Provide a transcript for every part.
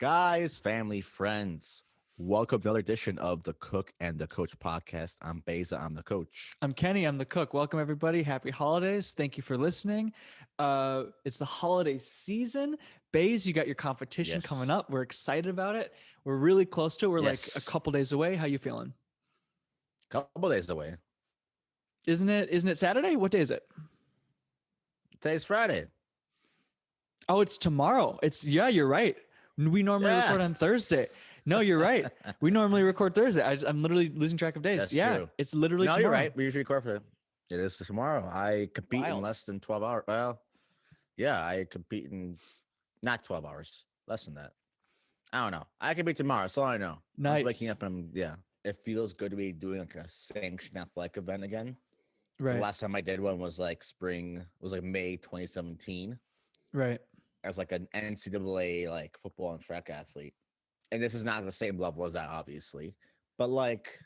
Guys, family, friends, welcome to another edition of the Cook and the Coach podcast. I'm Baeza, I'm the coach. I'm Kenny. I'm the cook. Welcome, everybody. Happy holidays. Thank you for listening. It's the holiday season. Baze, you got your competition coming Yes. up. We're excited about it. We're really close to it. We're like a Yes. couple days away. How you feeling? Couple days away. Isn't it Saturday? What day is it? Today's Friday. Oh, it's tomorrow. You're right. We normally record on Thursday. No, you're right. We normally record Thursday. I'm literally losing track of days. That's yeah, true. it's literally No, tomorrow. you're right. We usually record for it. It is tomorrow. I compete in Wild. less than 12 hours. Well, yeah, I compete in not 12 hours, less than that. I don't know. I compete tomorrow. That's all I know. Nice. I'm waking up and it feels good to be doing like a sanctioned athletic event again. Right. The last time I did one was like May 2017. Right. As like an NCAA like football and track athlete. And this is not the same level as that, obviously. But like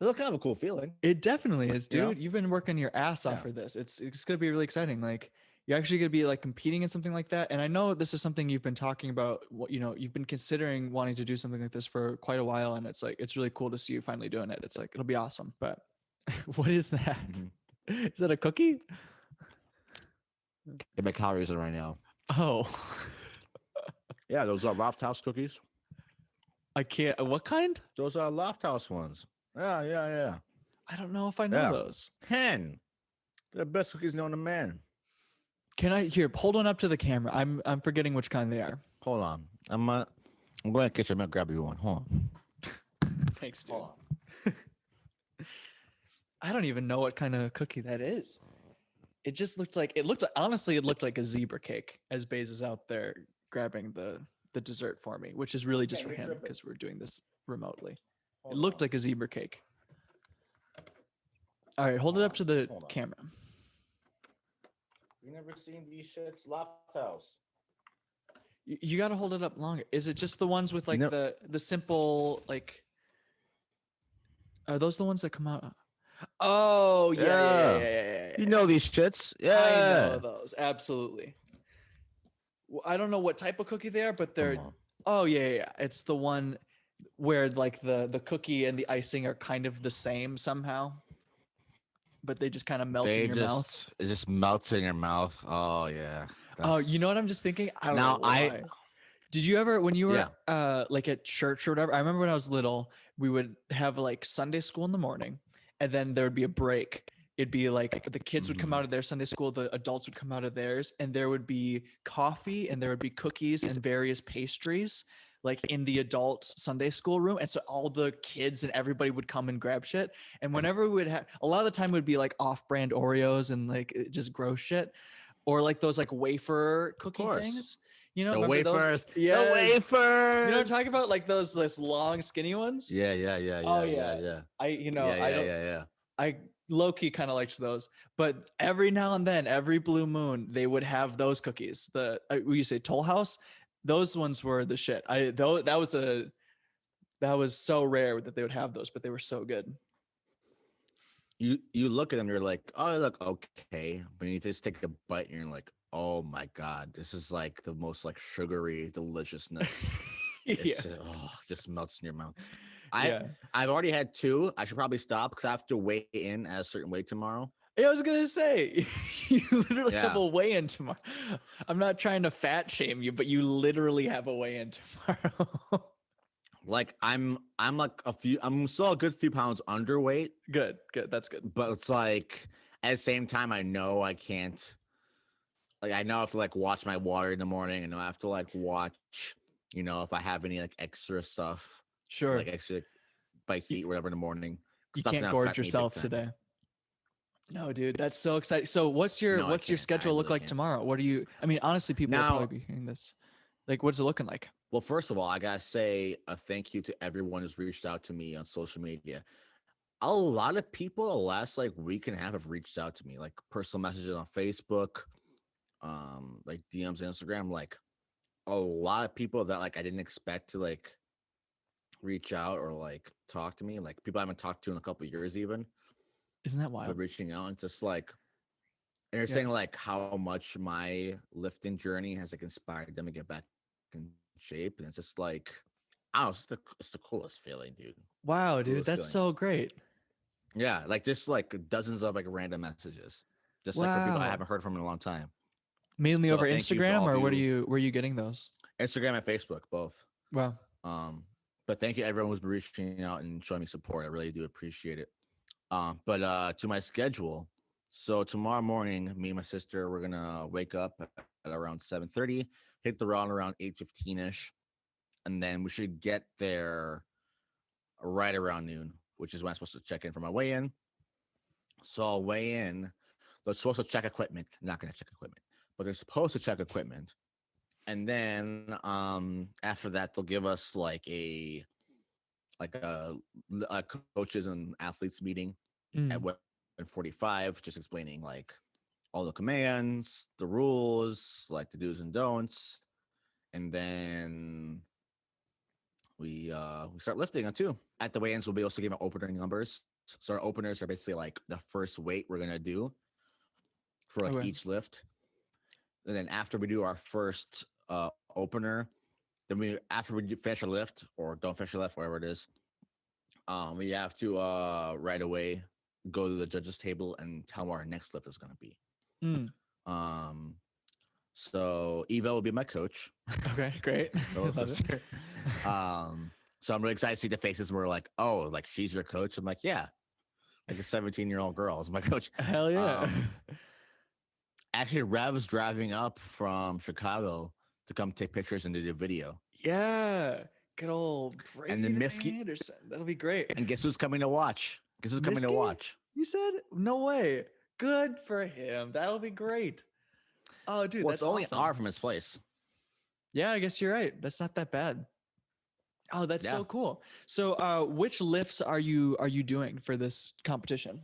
it's kind of a cool feeling. It definitely is, dude. You know? You've been working your ass off for this. It's gonna be really exciting. Like you're actually gonna be like competing in something like that. And I know this is something you've been talking about. You've been considering wanting to do something like this for quite a while, and it's really cool to see you finally doing it. It's like it'll be awesome. But what is that? Mm-hmm. Is that a cookie? Get my calories in right now. Oh. Yeah, those are Loft House cookies. I can't. What kind? Those are Loft House ones. Yeah. I don't know if I know those. They're the best cookies known to man. Can I hold on up to the camera? I'm forgetting which kind they are. Hold on. I'm going to the kitchen. I'm going to grab you one. Hold on. Thanks, dude. I don't even know what kind of cookie that is. It looked like a zebra cake as Baze is out there grabbing the dessert for me, which is really just for him because we're doing this remotely. It looked like a zebra cake. All right, hold it up to the camera. You never seen these shits? Loft House. You got to hold it up longer. Is it just the ones with like the simple like? Are those the ones that come out? Oh yeah. You know these shits. Yeah. I know those. Absolutely. Well, I don't know what type of cookie they are, but they're yeah. It's the one where like the cookie and the icing are kind of the same somehow. But they just kind of melt in your mouth. It just melts in your mouth. Oh yeah. Oh, you know what I'm just thinking? I don't know why. Did you ever, when you were like at church or whatever? I remember when I was little, we would have like Sunday school in the morning, and then there would be a break. It'd be like the kids would come out of their Sunday school, the adults would come out of theirs, and there would be coffee and there would be cookies and various pastries like in the adult Sunday school room. And so all the kids and everybody would come and grab shit. And whenever we would have, a lot of the time it would be like off-brand Oreos and like just gross shit, or like those like wafer cookie things. You know, the wafers. Yes. The wafers. You know what I'm talking about? Like those long, skinny ones. Yeah. Oh yeah. I low-key kind of liked those, but every now and then, every blue moon, they would have those cookies. You say Toll House, those ones were the shit. That was so rare that they would have those, but they were so good. You look at them, you're like, oh, they look okay, but you just take a bite and you're like, oh my god, this is like the most like sugary deliciousness. Just melts in your mouth. I've already had 2. I should probably stop because I have to weigh in at a certain weight tomorrow. I was gonna say, you literally have a weigh-in tomorrow. I'm not trying to fat shame you, but you literally have a weigh-in tomorrow. Like I'm still a good few pounds underweight. Good. That's good. But it's like at the same time, I know I can't. Like I know I have to like watch my water in the morning, and I have to like watch, if I have any like extra stuff. Sure. Like extra bites to eat, whatever in the morning. You can't gorge yourself today. No, dude, that's so exciting. So what's your schedule look like tomorrow? What are you, honestly, people will probably be hearing this. Like, what's it looking like? Well, first of all, I got to say a thank you to everyone who's reached out to me on social media. A lot of people the last like week and a half have reached out to me, like personal messages on Facebook, like DMs on Instagram, like a lot of people that like I didn't expect to like reach out or like talk to me, like people I haven't talked to in a couple of years even. Isn't that wild? Reaching out and just like, and you're saying like how much my lifting journey has like inspired them to get back into shape, and it's just like, I don't know, it's the coolest feeling, dude. Wow, dude, Coolest that's feeling. so great. Yeah, like just like dozens of like random messages, just like for people I Wow. haven't heard from in a long time. Mainly So over thank you for Instagram, all of or you. were you getting those? Instagram and Facebook, both. Wow. Um, but thank you everyone who's been reaching out and showing me support. I really do appreciate it. But to my schedule. So tomorrow morning, me and my sister, we're gonna wake up at around 7:30, hit the run around 8:15 ish, and then we should get there right around noon, which is when I'm supposed to check in for my weigh-in. So I'll weigh in. They're supposed to check equipment. Not gonna check equipment, but they're supposed to check equipment. And then after that, they'll give us like a coaches and athletes meeting at Mm. 1:45, just explaining like all the commands, the rules, like the do's and don'ts, and then we start lifting on two. At the weigh-ins, we'll be able to give out opening numbers. So our openers are basically like the first weight we're gonna do for like Okay. each lift, and then after we do our first opener, then we after we finish a lift or don't finish a lift, whatever it is, we have to right away go to the judges table and tell them what our next lift is going to be. Mm. Um, so Eva will be my coach. Okay, great. My little Love it. sister. So I'm really excited to see the faces where like, oh, like she's your coach. I'm like, yeah, like a 17-year-old girl is my coach. Hell yeah. Actually, Rev's driving up from Chicago to come take pictures and to do video. Yeah. Good old And then Braden Anderson. That'll be great. and guess who's coming to watch? Guess who's coming to Miski? watch? You said? No way. Good for him. That'll be great. Oh, dude, Well, that's it's only awesome. an hour from his place. Yeah, I guess you're right. That's not that bad. Oh, that's so Yeah. cool. So, which lifts are you doing for this competition?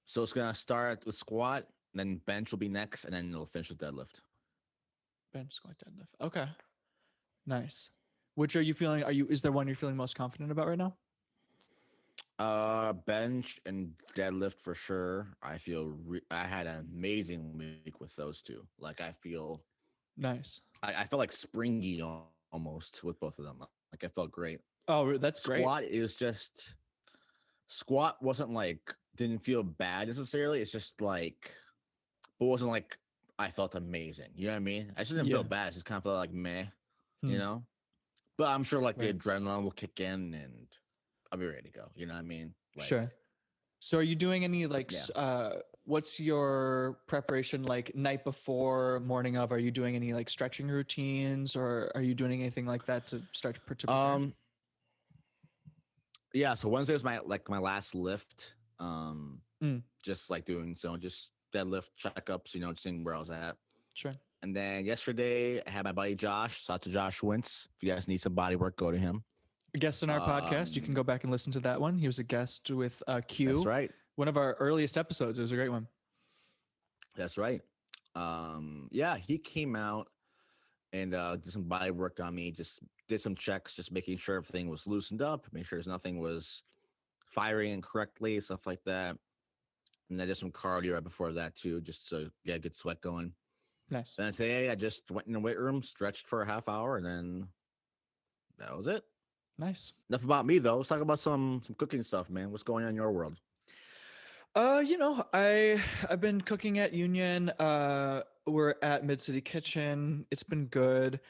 So it's gonna start with squat, then bench will be next, and then it'll finish with deadlift. Bench, squat, deadlift. Okay, nice. Which are you feeling? Is there one you're feeling most confident about right now? Bench and deadlift for sure. I had an amazing week with those two. Like I feel, Nice. I felt like springy almost with both of them. Like I felt great. Oh, that's great. Squat wasn't like didn't feel bad necessarily. It's just like, but wasn't like I felt amazing. You know what I mean? I just didn't feel bad. It just kind of felt like meh, you know. But I'm sure like the adrenaline will kick in and I'll be ready to go. You know what I mean? Like, sure. So are you doing any like what's your preparation like night before, morning of? Are you doing any like stretching routines or are you doing anything like that to start to prepare? Yeah, so Wednesday was my last lift. Just like doing just deadlift checkups, you know, seeing where I was at. Sure. And then yesterday I had my buddy Josh. Shout out to Josh Wentz. If you guys need some body work, go to him. A guest on our podcast. You can go back and listen to that one. He was a guest with Q. That's right. One of our earliest episodes. It was a great one. That's right. Yeah, he came out and did some body work on me. Just did some checks, just making sure everything was loosened up, make sure nothing was firing incorrectly, stuff like that. And I did some cardio right before that too, just to get a good sweat going. Nice. And today I just went in the weight room, stretched for a half hour, and then that was it. Nice. Enough about me though. Let's talk about some cooking stuff, man. What's going on in your world? You know, I've been cooking at Union. We're at Mid City Kitchen. It's been good.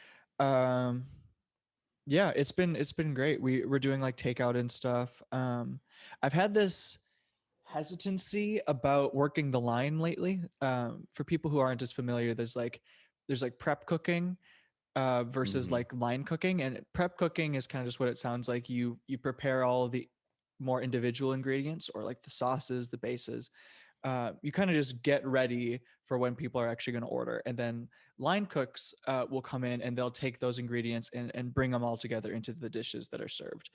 Yeah, it's been great. We're doing like takeout and stuff. I've had this hesitancy about working the line lately. For people who aren't as familiar, there's like prep cooking versus like line cooking, and prep cooking is kind of just what it sounds like. You prepare all of the more individual ingredients or like the sauces, the bases. You kind of just get ready for when people are actually going to order, and then line cooks will come in and they'll take those ingredients and bring them all together into the dishes that are served.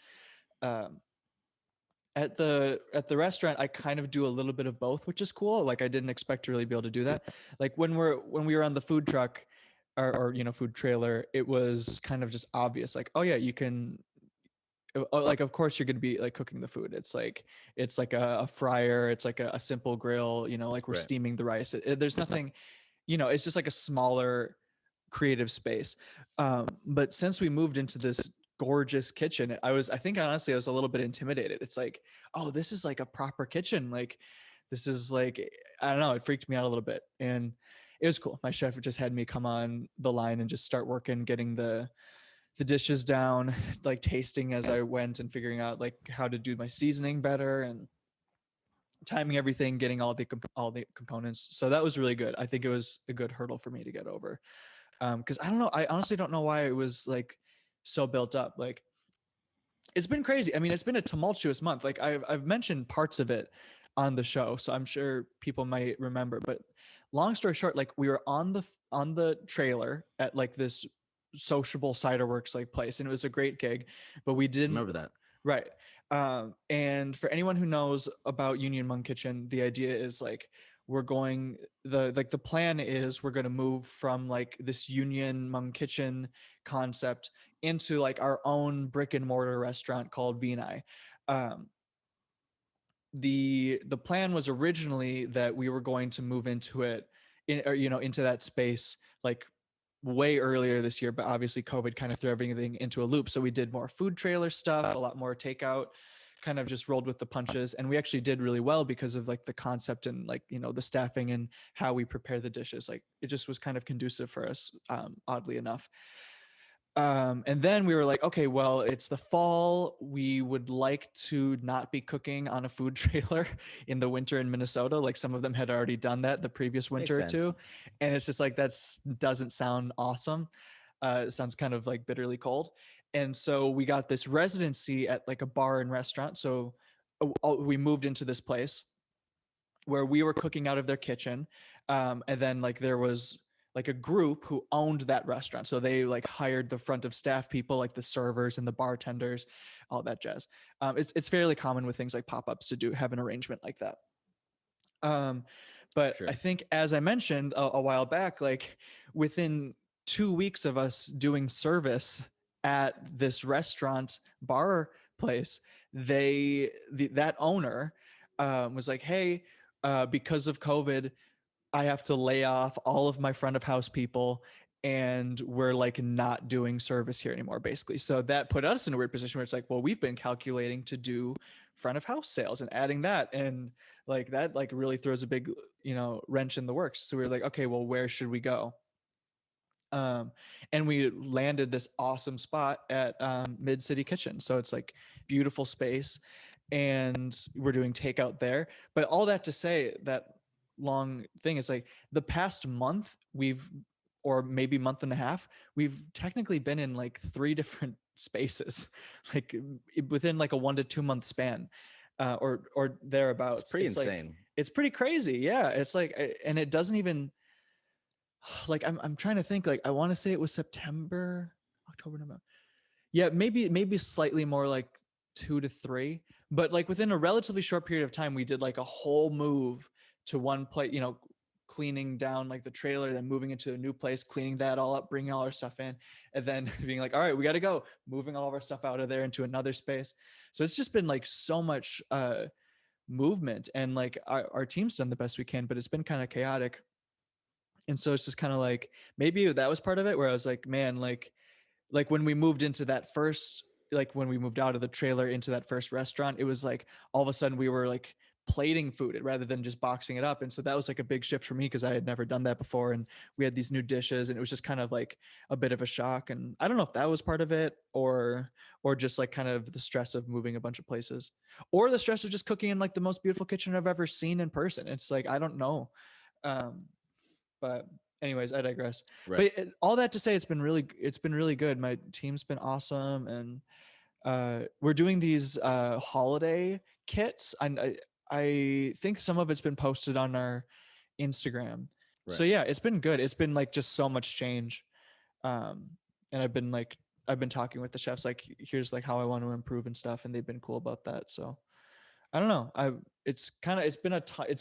At the restaurant, I kind of do a little bit of both, which is cool. Like I didn't expect to really be able to do that. Like when we were on the food truck or you know, food trailer, it was kind of just obvious. Like, oh yeah, you can. Like, of course you're going to be like cooking the food. It's like a fryer. It's like a simple grill. You know, like we're steaming the rice. There's nothing. You know, it's just like a smaller creative space. But since we moved into this gorgeous kitchen, I think honestly I was a little bit intimidated. It's like, oh, this is like a proper kitchen. Like this is like, I don't know, it freaked me out a little bit. And it was cool. My chef just had me come on the line and just start working, getting the dishes down, like tasting as I went and figuring out like how to do my seasoning better and timing everything, getting all the components. So that was really good. I think it was a good hurdle for me to get over. Cause I don't know. I honestly don't know why it was like so built up. Like it's been crazy. I mean, it's been a tumultuous month. Like I've mentioned parts of it on the show, so I'm sure people might remember, but long story short, like we were on the trailer at like this sociable cider works like place, and it was a great gig, but we didn't remember that. Right. And for anyone who knows about Union Hmong Kitchen, the idea is like the plan is we're going to move from like this Union Hmong Kitchen concept into like our own brick and mortar restaurant called Vini. The plan was originally that we were going to move into it into that space like way earlier this year, but obviously COVID kind of threw everything into a loop. So we did more food trailer stuff, a lot more takeout, kind of just rolled with the punches. And we actually did really well because of like the concept and like, the staffing and how we prepare the dishes. Like it just was kind of conducive for us, oddly enough. And then we were like, okay, well, it's the fall. We would like to not be cooking on a food trailer in the winter in Minnesota. Like some of them had already done that the previous winter or two. And it's just like, doesn't sound awesome. It sounds kind of like bitterly cold. And so we got this residency at like a bar and restaurant. So we moved into this place where we were cooking out of their kitchen. And then like there was like a group who owned that restaurant. So they like hired the front of staff people, like the servers and the bartenders, all that jazz. It's fairly common with things like pop-ups to have an arrangement like that. But sure. I think, as I mentioned a while back, like within 2 weeks of us doing service at this restaurant bar place, that owner was like, hey, because of COVID, I have to lay off all of my front of house people and we're like not doing service here anymore, basically. So that put us in a weird position where it's like, well, we've been calculating to do front of house sales and adding that. And like that, like really throws a big, wrench in the works. So we were like, okay, well, where should we go? And we landed this awesome spot at Mid City Kitchen. So it's like beautiful space and we're doing takeout there. But all that to say that long thing is like the past month or maybe month and a half, we've technically been in like 3 different spaces, like within like a 1 to 2 month span, or thereabouts. It's pretty insane. Like, it's pretty crazy. Yeah. It's like, and it doesn't even like, I'm trying to think, like, I want to say it was September, October, November. Yeah. Maybe slightly more like 2 to 3, but like within a relatively short period of time, we did like a whole move to one place, cleaning down like the trailer, then moving into a new place, cleaning that all up, bringing all our stuff in, and then being like, all right, we got to go, moving all of our stuff out of there into another space. So it's just been like so much movement, and like our team's done the best we can, but it's been kind of chaotic. And so it's just kind of like, maybe that was part of it where I was like, man, like when we moved into that first, like when we moved out of the trailer into that first restaurant, it was like all of a sudden we were like plating food rather than just boxing it up. And so that was like a big shift for me because I had never done that before. And we had these new dishes and it was just kind of like a bit of a shock. And I don't know if that was part of it or just like kind of the stress of moving a bunch of places, or the stress of just cooking in like the most beautiful kitchen I've ever seen in person. It's like, I don't know. But anyways, I digress. Right. But all that to say, it's been really good. My team's been awesome. And we're doing these holiday kits. I think some of it's been posted on our Instagram. Right. So yeah, it's been good. It's been like just so much change. And I've been talking with the chefs, like, here's like how I want to improve and stuff. And they've been cool about that. So I don't know. It's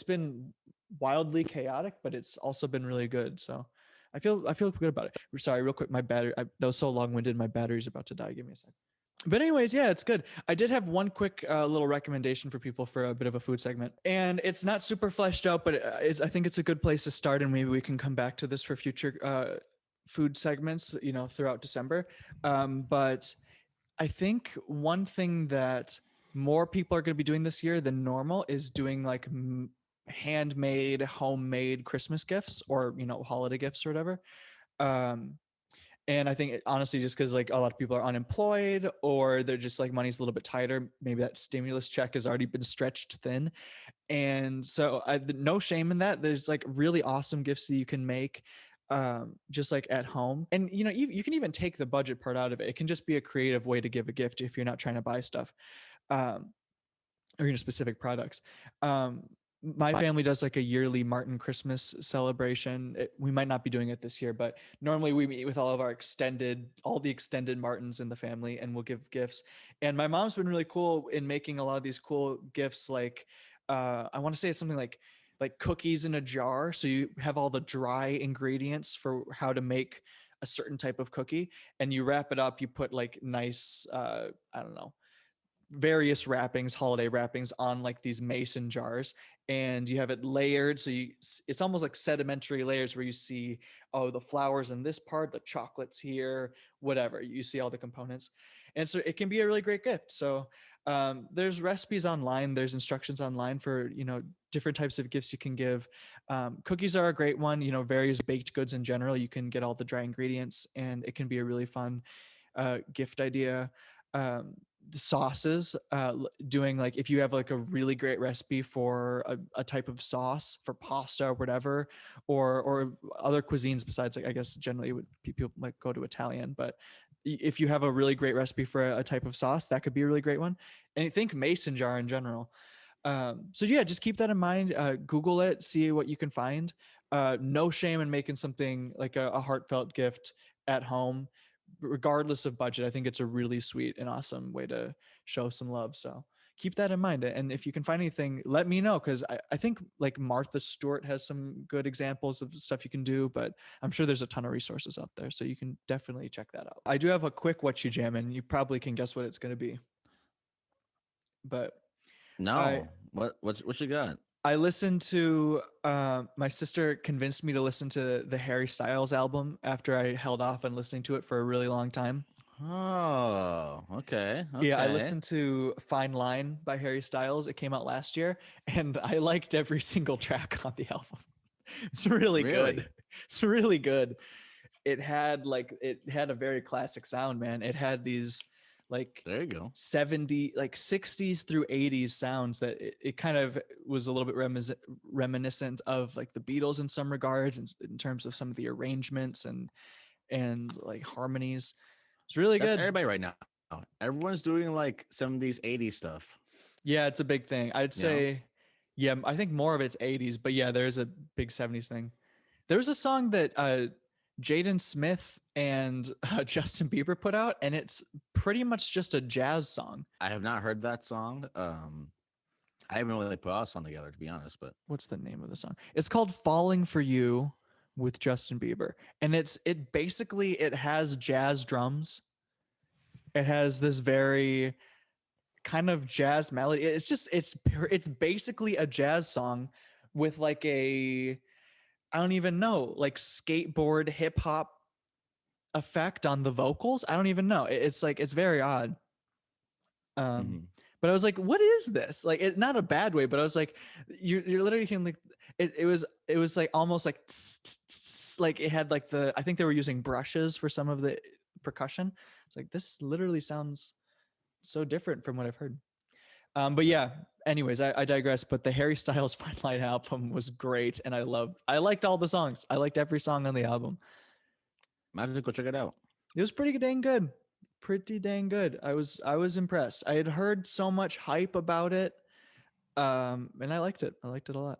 been wildly chaotic, but it's also been really good. So I feel good about it. Sorry, real quick. My battery, that was so long-winded. My battery's about to die. Give me a sec. But anyways, yeah, it's good. I did have one quick little recommendation for people for a bit of a food segment, and it's not super fleshed out, but I think it's a good place to start, and maybe we can come back to this for future food segments, throughout December. But I think one thing that more people are going to be doing this year than normal is doing like handmade, homemade Christmas gifts or, holiday gifts or whatever. Um, and I think honestly, just because like a lot of people are unemployed or they're just like money's a little bit tighter, maybe that stimulus check has already been stretched thin. And so no shame in that. There's like really awesome gifts that you can make just like at home. And, you can even take the budget part out of it. It can just be a creative way to give a gift if you're not trying to buy stuff. Or specific products. My family does like a yearly Martin Christmas celebration. We might not be doing it this year, but normally we meet with all the extended Martins in the family, and we'll give gifts. And my mom's been really cool in making a lot of these cool gifts. Like, I want to say it's something like cookies in a jar. So you have all the dry ingredients for how to make a certain type of cookie, and you wrap it up. You put like nice, I don't know, various wrappings, holiday wrappings on like these mason jars, and you have it layered. So it's almost like sedimentary layers where you see, oh, the flowers in this part, the chocolates here, whatever. You see all the components. And so it can be a really great gift. So there's recipes online, there's instructions online for, different types of gifts you can give. Cookies are a great one, various baked goods in general. You can get all the dry ingredients and it can be a really fun gift idea. The sauces, doing like if you have like a really great recipe for a type of sauce for pasta or whatever, or other cuisines besides, like, I guess generally people might go to Italian, but if you have a really great recipe for a type of sauce, that could be a really great one. And I think mason jar in general. So yeah, just keep that in mind. Google it, see what you can find. No shame in making something like a heartfelt gift at home, regardless of budget. I think it's a really sweet and awesome way to show some love. So keep that in mind. And if you can find anything, let me know. Cause I think like Martha Stewart has some good examples of stuff you can do, but I'm sure there's a ton of resources out there. So you can definitely check that out. I do have a quick Whatchu Jammin'. You probably can guess what it's going to be, but No, what you got? I listened to, my sister convinced me to listen to the Harry Styles album after I held off on listening to it for a really long time. Oh, okay, Yeah, I okay. listened to Fine Line by Harry Styles. It came out last year, and I liked every single track on the album. It's really good. Really? It's really good. It had a very classic sound, man. It had these like There you go. 60s through 80s sounds that it kind of was a little bit reminiscent of like the Beatles in some regards, in terms of some of the arrangements and like harmonies. It's really That's good. everybody right now. Everyone's doing like 70s, 80s stuff. Yeah, it's a big thing. I'd You know? say, yeah, I think more of it's 80s, but yeah, there's a big 70s thing. There's a song that Jaden Smith and Justin Bieber put out, and it's pretty much just a jazz song. I have not heard that song. I haven't really put a song together, to be honest. But What's the name of the song? It's called "Falling for You" with Justin Bieber, and it has jazz drums. It has this very kind of jazz melody. It's basically a jazz song with like I don't even know, like skateboard hip hop effect on the vocals. I don't even know. It's very odd. mhm. But I was like, what is this? Like, not a bad way, but I was like, you're literally hearing like it was like almost like like it had like I think they were using brushes for some of the percussion. It's like, this literally sounds so different from what I've heard. But yeah, anyways, I digress. But the Harry Styles Fine Line album was great, and I liked all the songs. I liked every song on the album. Might have to go check it out. It was pretty dang good. Pretty dang good. I was impressed. I had heard so much hype about it. And I liked it. I liked it a lot.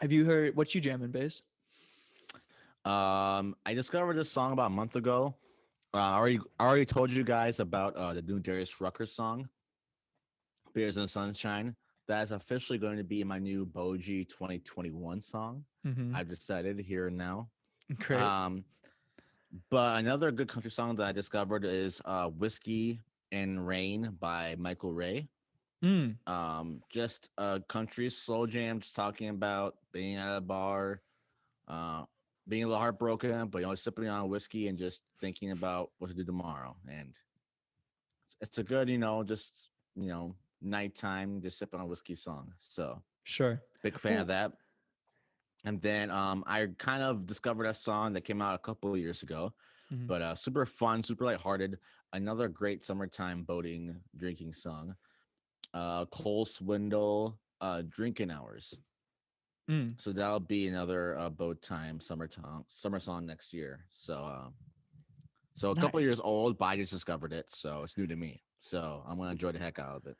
Have you heard Whatchu Jammin', Baez? I discovered this song about a month ago. I already told you guys about the new Darius Rucker song, Beers in the Sunshine. That is officially going to be my new Boji 2021 song. Mm-hmm. I've decided here and now. Great. But another good country song that I discovered is Whiskey and Rain by Michael Ray. Just a country slow jam, just talking about being at a bar, being a little heartbroken, but sipping on whiskey and just thinking about what to do tomorrow. And it's a good, just nighttime, just sipping on a whiskey song. So Sure. big fan of that. And then I kind of discovered a song that came out a couple of years ago, but super fun, super lighthearted. Another great summertime boating drinking song. Cole Swindle, Drinking Hours. So that'll be another boat time summer song next year. So a couple of years old, but I just discovered it, so it's new to me. So I'm gonna enjoy the heck out of it.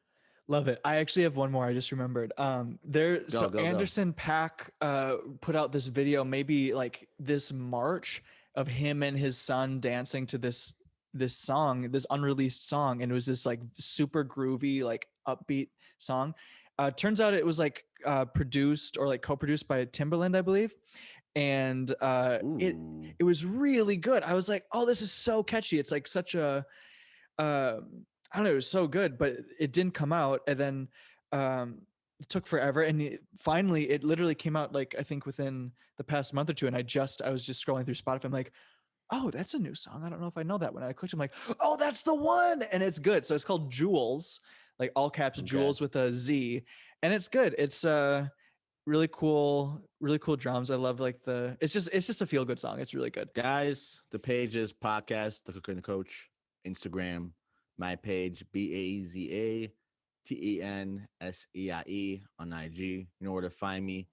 Love it. I actually have one more. I just remembered. Anderson Paak put out this video maybe like this March of him and his son dancing to this song, this unreleased song, and it was this like super groovy, like upbeat song. Turns out it was like produced or like co-produced by Timbaland, I believe. And it was really good. I was like, oh, this is so catchy. It's like such a I don't know, it was so good, but it didn't come out. And then it took forever. And finally, it literally came out like, I think within the past month or two. And I was just scrolling through Spotify. I'm like, oh, that's a new song. I don't know if I know that one. And I clicked, I'm like, oh, that's the one. And it's good. So it's called Jewels, like all caps, Jewels with a Z. And it's good. It's really cool drums. I love like it's just a feel good song. It's really good. Guys, the page is podcast, The Cook and the Coach, Instagram, my page, BAEZA TENSEIE on IG. You know where to find me.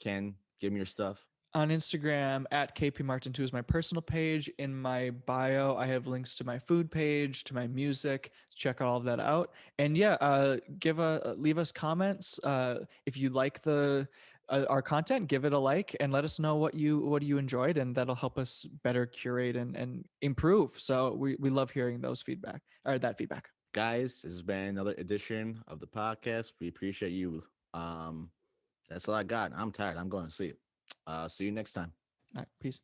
Ken, give me your stuff. On Instagram at KPMartin2 is my personal page. In my bio, I have links to my food page, to my music. Check all of that out. And yeah, leave us comments. If you like our content, give it a like and let us know what you enjoyed, and that'll help us better curate and improve. So we love hearing that feedback. Guys, this has been another edition of the podcast. We appreciate you. That's all I got. I'm tired. I'm going to sleep. See you next time. All right, peace.